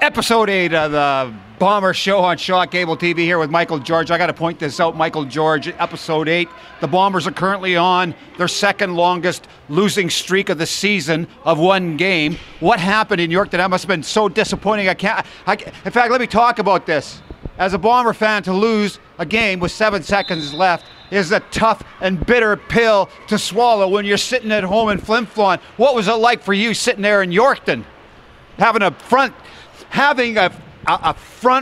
Episode 8 of the Bomber Show on Shaw Cable TV here with Michael George. I got to point this out, Michael George, Episode 8. The Bombers are currently on their second longest losing streak of the season of one game. What happened in York? That must have been so disappointing. In fact, let me talk about this. As a Bomber fan, to lose a game with 7 seconds left is a tough and bitter pill to swallow when you're sitting at home in Flin Flon. What was it like for you sitting there in Yorkton, having a front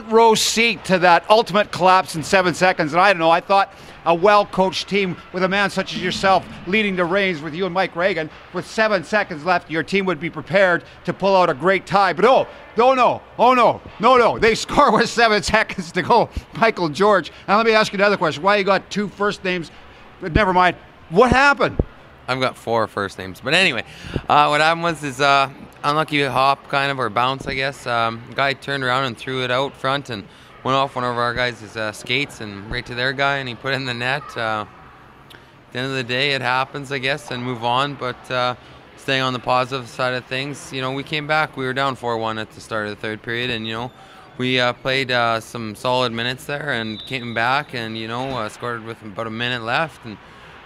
row seat to that ultimate collapse in 7 seconds? And I don't know, I thought a well-coached team with a man such as yourself leading the reins with you and Mike Reagan, with 7 seconds left, your team would be prepared to pull out a great tie. But no. They score with 7 seconds to go, Michael George. Now let me ask you another question. Why you got 2 first names? But never mind. What happened? I've got 4 first names. But anyway, what happened was unlucky hop, kind of, or bounce, I guess. Guy turned around and threw it out front and went off one of our guys' skates and right to their guy, and he put it in the net. At the end of the day, it happens, I guess, and move on. But staying on the positive side of things, we came back. We were down 4-1 at the start of the third period, and, we played some solid minutes there and came back and, scored with about a minute left and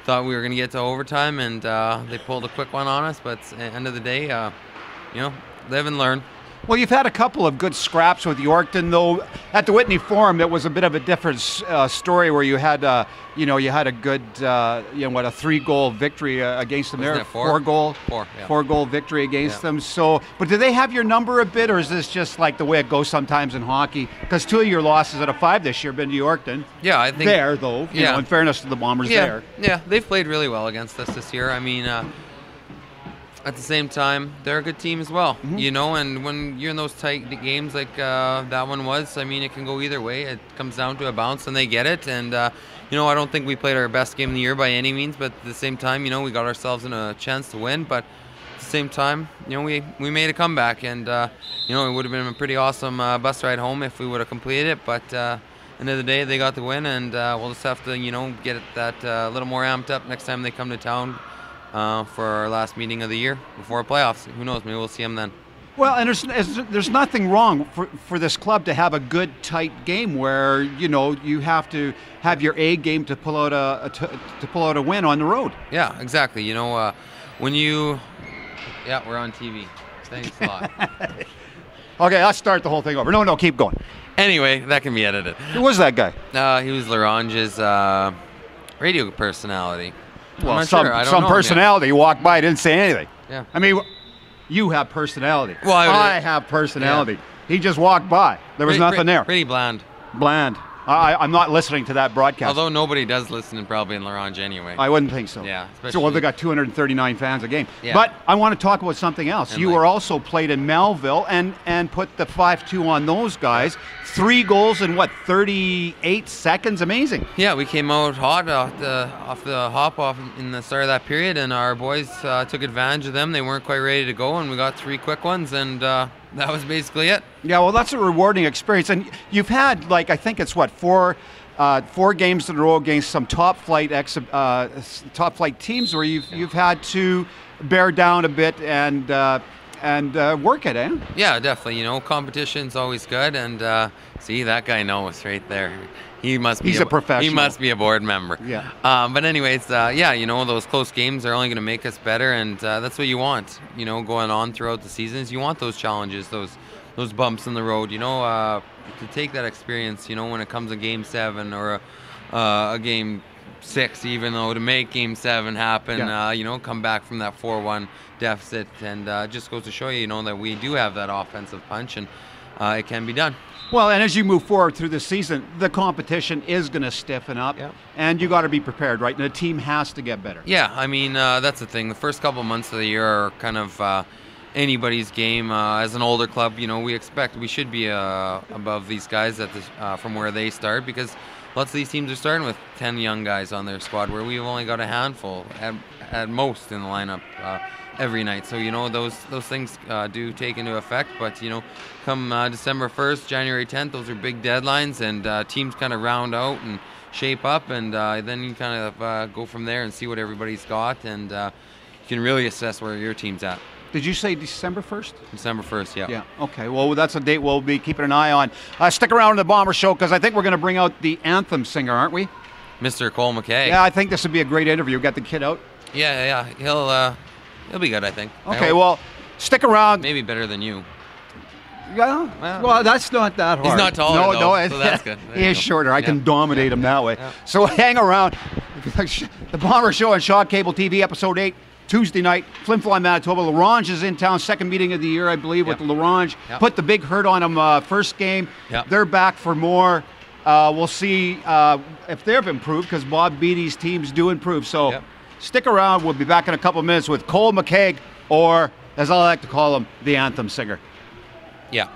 thought we were going to get to overtime, and they pulled a quick one on us. But at the end of the day, live and learn. Well, you've had a couple of good scraps with Yorkton, though. At the Whitney Forum, it was a bit of a different story where you had, a good, a 3-goal victory against them. Wasn't there, it 4? 4-goal, yeah. 4-goal victory against them. So, but do they have your number a bit, or is this just like the way it goes sometimes in hockey? Because 2 of your losses out of 5 this year have been to Yorkton. Yeah, I think there, though. In fairness to the Bombers, there. Yeah, they've played really well against us this year. I mean. At the same time, they're a good team as well, and when you're in those tight games like that one was, I mean, it can go either way. It comes down to a bounce, and they get it. And, I don't think we played our best game of the year by any means, but at the same time, we got ourselves in a chance to win. But at the same time, we made a comeback, and, it would have been a pretty awesome bus ride home if we would have completed it. But end of the day, they got the win, and we'll just have to, get that a little more amped up next time they come to town. For our last meeting of the year before playoffs. Who knows? Maybe we'll see them then. Well, and there's nothing wrong for this club to have a good, tight game where you have to have your A game to pull out a win on the road. Yeah, exactly. When you, we're on TV. Thanks a lot. Okay, let's start the whole thing over. No, keep going. Anyway, that can be edited. Who was that guy? He was Larange's radio personality. Well, some personality walked by, didn't say anything. Yeah. I mean, you have personality. Well, I have personality. Yeah. He just walked by. There was nothing there. Pretty bland. Bland. I'm not listening to that broadcast. Although nobody does listen probably in Larange anyway. I wouldn't think so. Yeah. So, they got 239 fans a game. Yeah. But I want to talk about something else. You were also played in Melville and put the 5-2 on those guys. 3 goals in 38 seconds? Amazing. Yeah, we came out hot off the hop in the start of that period, and our boys took advantage of them. They weren't quite ready to go, and we got 3 quick ones, and that was basically it. Yeah, well, that's a rewarding experience. And you've had, I think it's 4 games in a row against some top flight teams where you've had to bear down a bit and work it, eh? Yeah, definitely. Competition's always good, and see, that guy knows right there. He's a professional. He must be a board member. Yeah. But anyways, those close games are only going to make us better, and that's what you want. Going on throughout the seasons, you want those challenges, those bumps in the road. To take that experience. When it comes to Game 7 or a Game 6, even though to make Game 7 happen, come back from that 4-1 deficit, and just goes to show you, that we do have that offensive punch, and it can be done. Well, and as you move forward through the season, the competition is going to stiffen up, and you got to be prepared, right? And the team has to get better. Yeah, I mean, that's the thing. The first couple months of the year are kind of anybody's game. As an older club, we should be above these guys from where they start, because lots of these teams are starting with 10 young guys on their squad, where we've only got a handful at most in the lineup every night. So those things do take into effect. But come December 1st, January 10th, those are big deadlines, and teams kind of round out and shape up, and then you kind of go from there and see what everybody's got, and you can really assess where your team's at. Did you say December 1st? December 1st, yeah. Yeah, okay. Well, that's a date we'll be keeping an eye on. Stick around in the Bomber Show because I think we're going to bring out the anthem singer, aren't we? Mr. Cole McKay. Yeah, I think this would be a great interview. Got the kid out? Yeah. He'll be good, I think. Okay, well, stick around. Maybe better than you. Yeah, well, that's not that hard. He's not taller, though, so that's good. He is shorter. I can dominate him that way. Yeah. So hang around. The Bomber Show on Shaw Cable TV, Episode 8, Tuesday night. Flin Flon, Manitoba. LaRange is in town. Second meeting of the year, I believe, with LaRange. Yep. Put the big hurt on them first game. Yep. They're back for more. We'll see if they've improved because Bob Beatty's teams do improve. So stick around. We'll be back in a couple of minutes with Cole McCaig, or as I like to call him, the anthem singer. Yeah.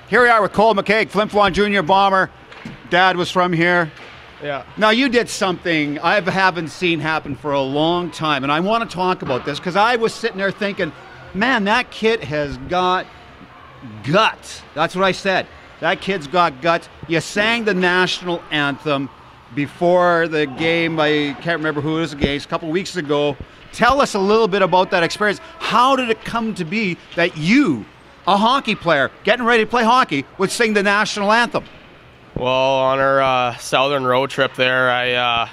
Here we are with Cole McCaig, Flin Flon Junior Bomber. Dad was from here. Yeah. Now you did something I haven't seen happen for a long time, and I want to talk about this because I was sitting there thinking, man, that kid has got guts. That's what I said. That kid's got guts. You sang the national anthem before the game. I can't remember who it was against, a couple weeks ago. Tell us a little bit about that experience. How did it come to be that you, a hockey player, getting ready to play hockey, would sing the national anthem? Well, on our southern road trip there, I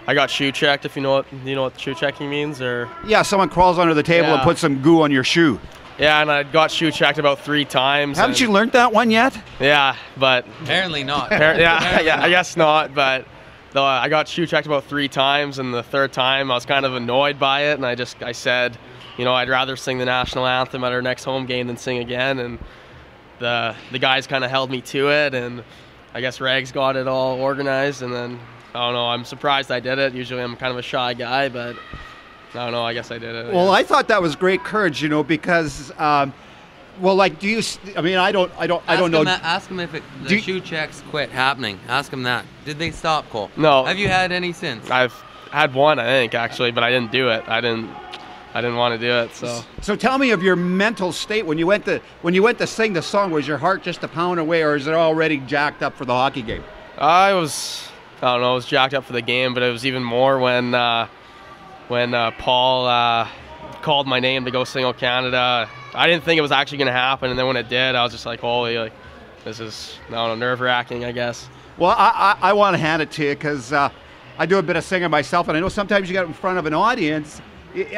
got shoe checked. If you know what shoe checking means, or yeah, someone crawls under the table and puts some goo on your shoe. Yeah, and I got shoe checked about 3 times. Haven't you learned that one yet? Yeah, but apparently not. I guess not. But I got shoe checked about 3 times, and the third time I was kind of annoyed by it, and I said, I'd rather sing the national anthem at our next home game than sing again. And the guys kind of held me to it, and I guess Rags got it all organized, and then I don't know. I'm surprised I did it. Usually I'm kind of a shy guy, but I don't know. I guess I did it. Well, I thought that was great courage, because, do you? I mean, I don't know. Ask him if the shoe checks quit happening. Ask him that. Did they stop, Cole? No. Have you had any since? I've had one, I think, actually, but I didn't do it. I didn't want to do it. So tell me of your mental state when you went to sing the song. Was your heart just a pound away, or is it already jacked up for the hockey game? I was jacked up for the game, but it was even more when Paul called my name to go sing "O Canada." I didn't think it was actually going to happen, and then when it did, I was just like, holy, this is, nerve-wracking, I guess. Well, I want to hand it to you because I do a bit of singing myself, and I know sometimes you get in front of an audience.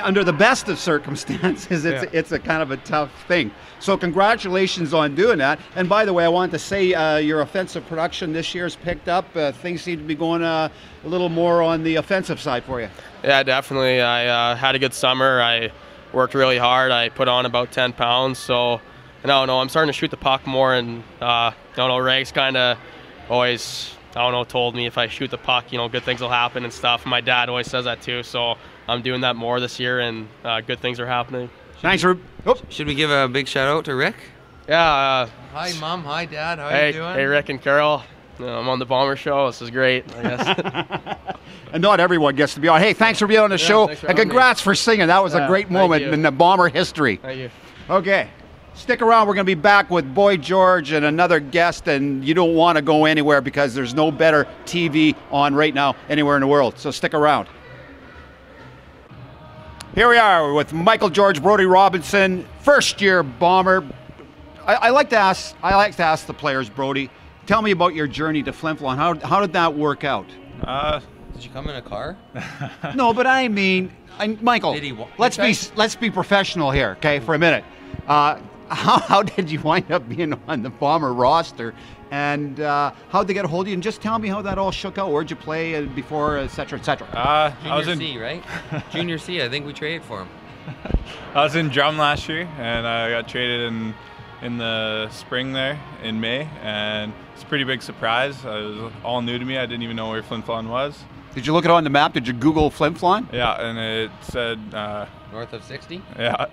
Under the best of circumstances, it's a kind of a tough thing. So congratulations on doing that. And by the way, I wanted to say your offensive production this year has picked up. Things seem to be going a little more on the offensive side for you. Yeah, definitely. I had a good summer. I worked really hard. I put on about 10 pounds. So, I'm starting to shoot the puck more. And, Rags kind of always, told me if I shoot the puck, good things will happen and stuff. My dad always says that too. So I'm doing that more this year, and good things are happening. Thanks, Rube. Should we give a big shout out to Rick? Yeah. Hi, Mom. Hi, Dad. How are you doing? Hey, Rick and Carol. I'm on the Bomber Show. This is great, I guess. And not everyone gets to be on. Hey, thanks for being on the show. And congrats for singing. That was a great moment in the Bomber history. Thank you. Okay. Stick around. We're going to be back with Boy George and another guest, and you don't want to go anywhere because there's no better TV on right now anywhere in the world. So stick around. Here we are with Michael George, Brody Robinson, first-year Bomber. I like to ask the players, Brody. Tell me about your journey to Flin Flon. How did that work out? Did you come in a car? No, but Michael. Let's be professional here, okay, for a minute. How did you wind up being on the Bomber roster, and how'd they get a hold of you? And just tell me how that all shook out. Where'd you play before, et cetera, et cetera? Junior C, right? Junior C. I think we traded for him. I was in Drum last year, and I got traded in the spring there in May, and it's a pretty big surprise. It was all new to me. I didn't even know where Flin Flon was. Did you look it on the map? Did you Google Flin Flon? Yeah, and it said north of 60. Yeah,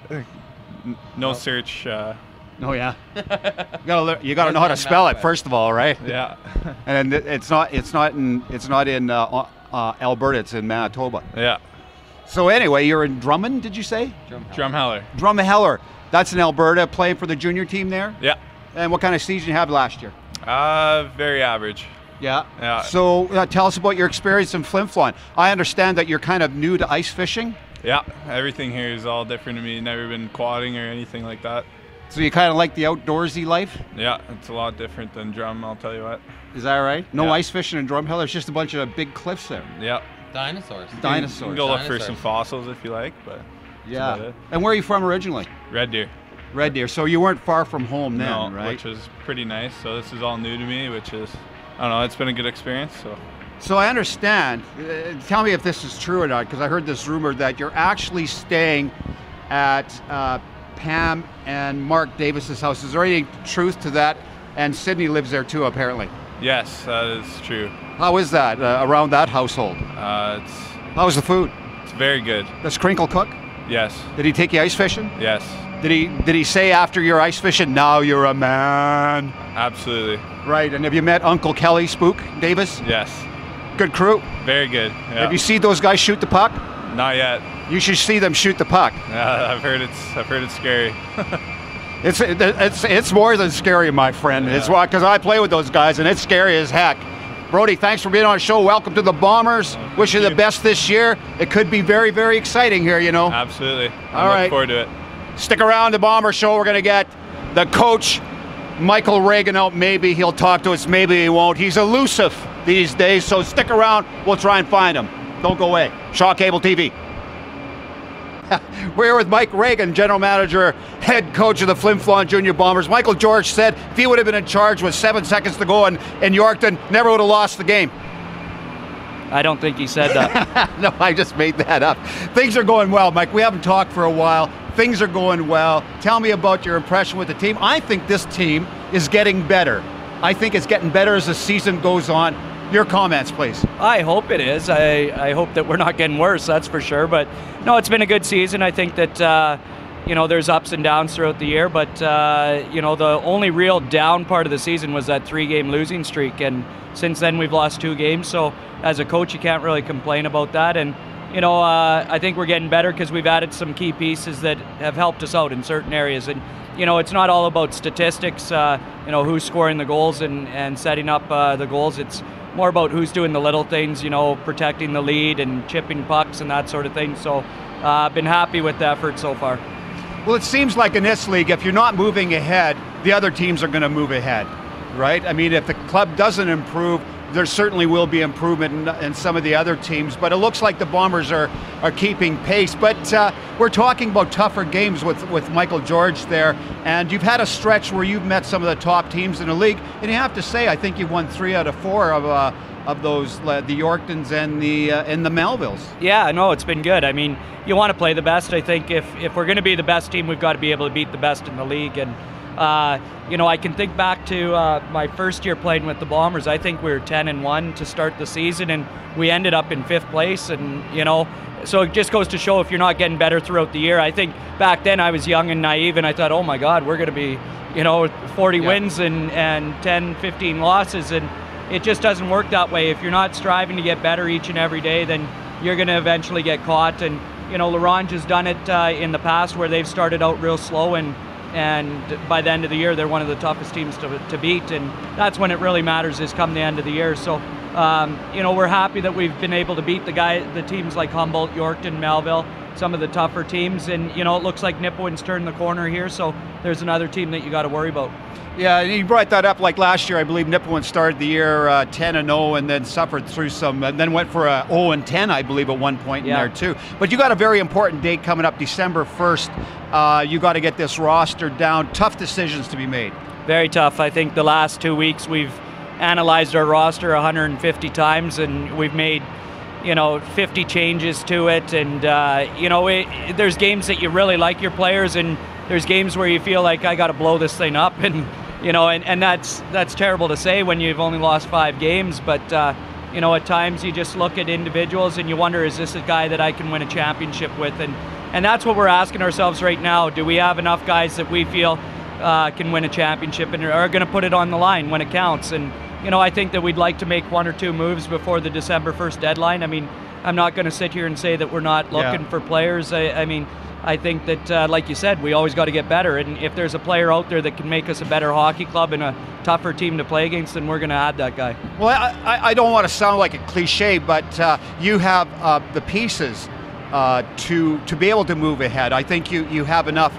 no search. Oh yeah, you gotta know how to spell it first of all, right? Yeah. And it's not in Alberta. It's in Manitoba. Yeah. So anyway, you're in Drummond, did you say? Drumheller. Drumheller. That's in Alberta, playing for the junior team there? Yeah. And what kind of season you have last year? Very average. Yeah. Yeah. So tell us about your experience in Flin Flon. I understand that you're kind of new to ice fishing. Yeah, everything here is all different to me. Never been quadding or anything like that. So you kind of like the outdoorsy life? Yeah, it's a lot different than drum, I'll tell you what. Is that right? No Yeah. ice fishing in Drumhill. There's just a bunch of big cliffs there. Yeah. Dinosaurs. You Dinosaurs. can go look for Dinosaurs. some fossils if you like, but Yeah. about it. And where are you from originally? Red Deer. Red Deer. So you weren't far from home then, No, right? which was pretty nice. So this is all new to me, which is, I don't know, it's been a good experience. So I understand. Tell me if this is true or not, because I heard this rumor that you're actually staying at Pam and Mark Davis's house. Is there any truth to that? And Sydney lives there too, apparently. Yes, that is true. How is that around that household? How's the food? It's very good. Does Crinkle cook? Yes, Did he take you ice fishing? yes, Did he say after your ice fishing, now you're a man? absolutely. Right. And have you met Uncle Kelly Spook Davis? Yes, Good crew. very good. Yeah. Have you seen those guys shoot the puck? Not yet. You should see them shoot the puck. I've heard it's scary. It's more than scary, my friend. Yeah. It's why, because I play with those guys, and it's scary as heck. Brody, thanks for being on the show. Welcome to the Bombers. Wish you the best this year. It could be very, very exciting here, you know. Absolutely. All I'm right. looking forward to it. Stick around, the Bomber Show. We're going to get the coach, Michael Reagan, out. Maybe he'll talk to us, maybe he won't. He's elusive these days, so stick around. We'll try and find him. Don't go away. Shaw Cable TV. We're here with Mike Reagan, general manager, head coach of the Flin Flon Junior Bombers. Michael George said if he would have been in charge with 7 seconds to go in Yorkton, never would have lost the game. I don't think he said that. No, I just made that up. Things are going well, Mike. We haven't talked for a while. Things are going well. Tell me about your impression with the team. I think this team is getting better. I think it's getting better as the season goes on. Your comments, please. I hope it is. I hope that we're not getting worse, that's for sure. But no, it's been a good season. I think that, there's ups and downs throughout the year. But, the only real down part of the season was that 3-game losing streak. And since then, we've lost 2 games. So as a coach, you can't really complain about that. And, I think we're getting better because we've added some key pieces that have helped us out in certain areas. And, it's not all about statistics, who's scoring the goals and setting up the goals. It's more about who's doing the little things, protecting the lead and chipping pucks and that sort of thing. So I've been happy with the effort so far. Well, it seems like in this league, if you're not moving ahead, the other teams are going to move ahead, right? I mean, if the club doesn't improve, there certainly will be improvement in some of the other teams, but it looks like the Bombers are keeping pace. But we're talking about tougher games with Michael George there, and you've had a stretch where you've met some of the top teams in the league, and you have to say, I think you've won 3 out of 4 of those, the Yorktons and the Melvilles. Yeah, no, it's been good. I mean, you want to play the best. I think if we're going to be the best team, we've got to be able to beat the best in the league. And I can think back to my first year playing with the Bombers. I think we were 10-1 to start the season, and we ended up in 5th place. And so it just goes to show if you're not getting better throughout the year. I think back then I was young and naive, and I thought, oh my God, we're going to be 40 wins and 10, 15 losses, and it just doesn't work that way. If you're not striving to get better each and every day, then you're going to eventually get caught. And Larange has done it in the past where they've started out real slow, and by the end of the year, they're one of the toughest teams to beat, and that's when it really matters, is come the end of the year. So, we're happy that we've been able to beat the teams like Humboldt, Yorkton, Melville, some of the tougher teams, and it looks like Nipawin's turned the corner here, so there's another team that you got to worry about. Yeah, you brought that up. Like last year, I believe Nipawin started the year 10-0 and then suffered through some, and then went for a 0-10, I believe, at one point in there too. But you got a very important date coming up, December 1st. You got to get this roster down. Tough decisions to be made. Very tough. I think the last 2 weeks we've analyzed our roster 150 times, and we've made 50 changes to it. And there's games that you really like your players, and there's games where you feel like I got to blow this thing up, and and that's terrible to say when you've only lost 5 games, but at times you just look at individuals and you wonder, is this a guy that I can win a championship with? And that's what we're asking ourselves right now. Do we have enough guys that we feel can win a championship and are going to put it on the line when it counts? And I think that we'd like to make 1 or 2 moves before the December 1st deadline. I mean, I'm not going to sit here and say that we're not looking for players. I mean, I think that, like you said, we always got to get better. And if there's a player out there that can make us a better hockey club and a tougher team to play against, then we're going to add that guy. Well, I don't want to sound like a cliche, but you have the pieces to be able to move ahead. I think you have enough,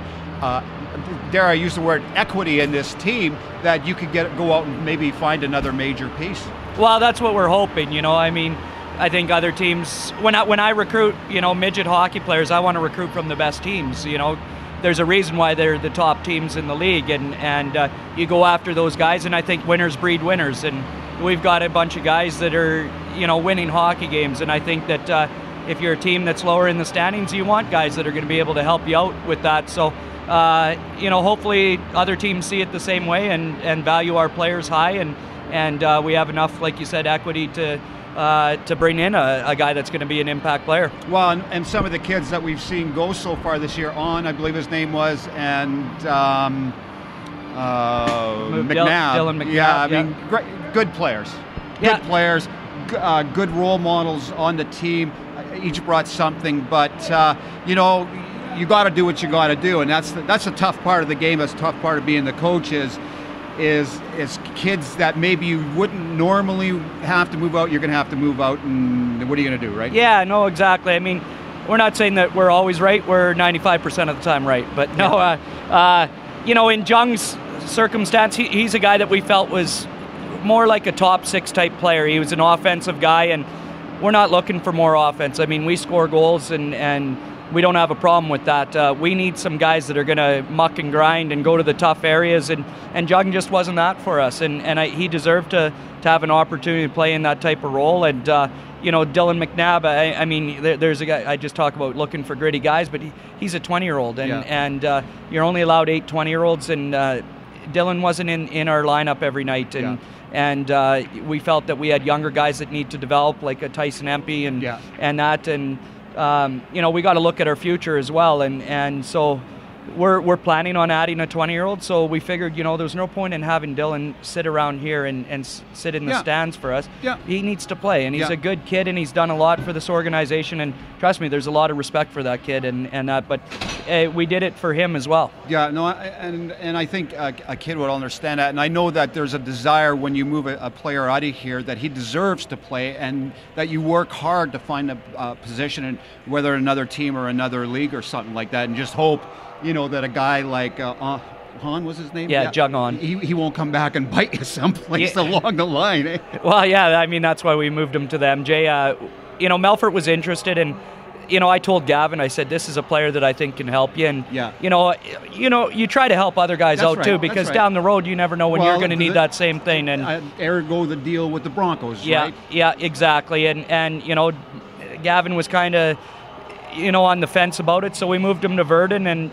dare I use the word, equity in this team that you could go out and maybe find another major piece. Well, that's what we're hoping. I mean, I think other teams, when I recruit, midget hockey players, I want to recruit from the best teams. There's a reason why they're the top teams in the league, and you go after those guys, and I think winners breed winners, and we've got a bunch of guys that are, winning hockey games, and I think that if you're a team that's lower in the standings, you want guys that are going to be able to help you out with that. So, hopefully other teams see it the same way and value our players high, and we have enough, like you said, equity to bring in a guy that's going to be an impact player. Well, and some of the kids that we've seen go so far this year, I believe his name was, and McNabb. Dylan McNabb. Yeah, I mean, great, good players. Good players, good role models on the team. Each brought something, but you got to do what you got to do, and that's a tough part of the game. That's a tough part of being the coach is kids that maybe you wouldn't normally have to move out, you're going to have to move out, and what are you going to do, right? Yeah, no, exactly. I mean, we're not saying that we're always right. We're 95% of the time right. But no, in Jung's circumstance, he's a guy that we felt was more like a top six type player. He was an offensive guy, and we're not looking for more offense. I mean, we score goals, and we don't have a problem with that. We need some guys that are going to muck and grind and go to the tough areas, and Jung just wasn't that for us, and he deserved to have an opportunity to play in that type of role. And Dylan McNabb, I mean, there's a guy I just talk about looking for gritty guys, but he's a 20-year-old, and you're only allowed 8 20-year-olds, and Dylan wasn't in our lineup every night, and we felt that we had younger guys that need to develop, like a Tyson Empey and that, and we got to look at our future as well, and so we're planning on adding a 20-year-old. So we figured, there's no point in having Dylan sit around here and sit in the stands for us. Yeah. He needs to play, and he's a good kid, and he's done a lot for this organization. And trust me, there's a lot of respect for that kid, and that. But we did it for him as well. Yeah, no, and I think a kid would understand that. And I know that there's a desire when you move a player out of here that he deserves to play, and that you work hard to find a position in whether another team or another league or something like that, and just hope that a guy like Han was his name? Yeah, Jung Han. He won't come back and bite you someplace along the line. Eh? Well, yeah, I mean, that's why we moved him to the MJ. Melfort was interested, and I told Gavin, I said, this is a player that I think can help you. And you try to help other guys out too, because down the road you never know when you're going to need that same thing. And ergo the deal with the Broncos, right? Yeah, exactly. And Gavin was kind of on the fence about it, so we moved him to Verdun, and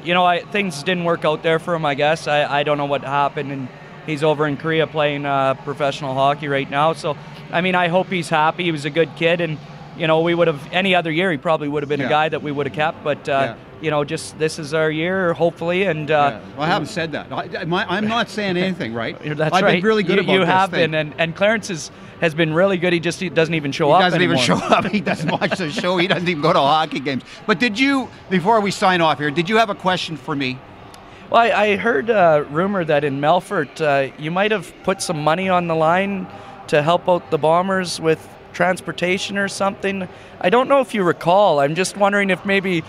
things didn't work out there for him, I guess. I don't know what happened, and he's over in Korea playing professional hockey right now. So I mean, I hope he's happy. He was a good kid, and we would have, any other year he probably would have been a guy that we would have kept, but just this is our year, hopefully. And well, I haven't said that. I'm not saying anything, right? That's I've right. been really good about this. You have been, and Clarence has been really good. He doesn't even show up anymore. He doesn't even show up. He doesn't watch the show. He doesn't even go to hockey games. But did you, before we sign off here, did you have a question for me? Well, I heard a rumor that in Melfort you might have put some money on the line to help out the Bombers with transportation or something. I don't know if you recall. I'm just wondering if maybe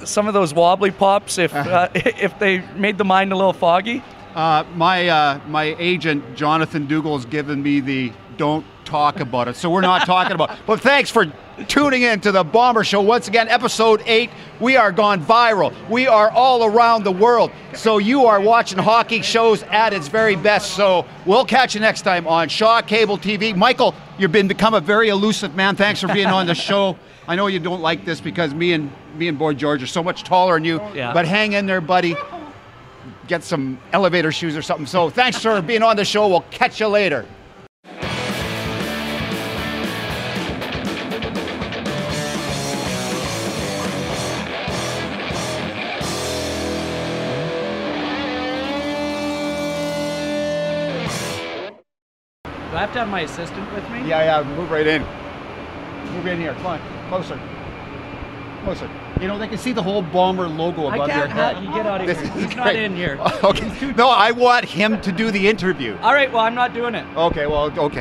some of those wobbly pops, if they made the mind a little foggy. My agent Jonathan Dougal has given me the don't talk about it, so we're not talking about it. But thanks for tuning in to the Bomber Show once again, episode 8. We are gone viral. We are all around the world. So you are watching hockey shows at its very best. So we'll catch you next time on Shaw Cable TV. Michael, you've become a very elusive man. Thanks for being on the show. I know you don't like this because me and Boy George are so much taller than you. Yeah. But hang in there, buddy. Get some elevator shoes or something. So thanks for being on the show. We'll catch you later. Do I have to have my assistant with me? Yeah, move right in. Move in here, come on, closer. You know, they can see the whole Bomber logo above your head. You get out of This here. is He's not great. in here. Okay. No, I want him to do the interview. All right, well, I'm not doing it. Okay, well, okay.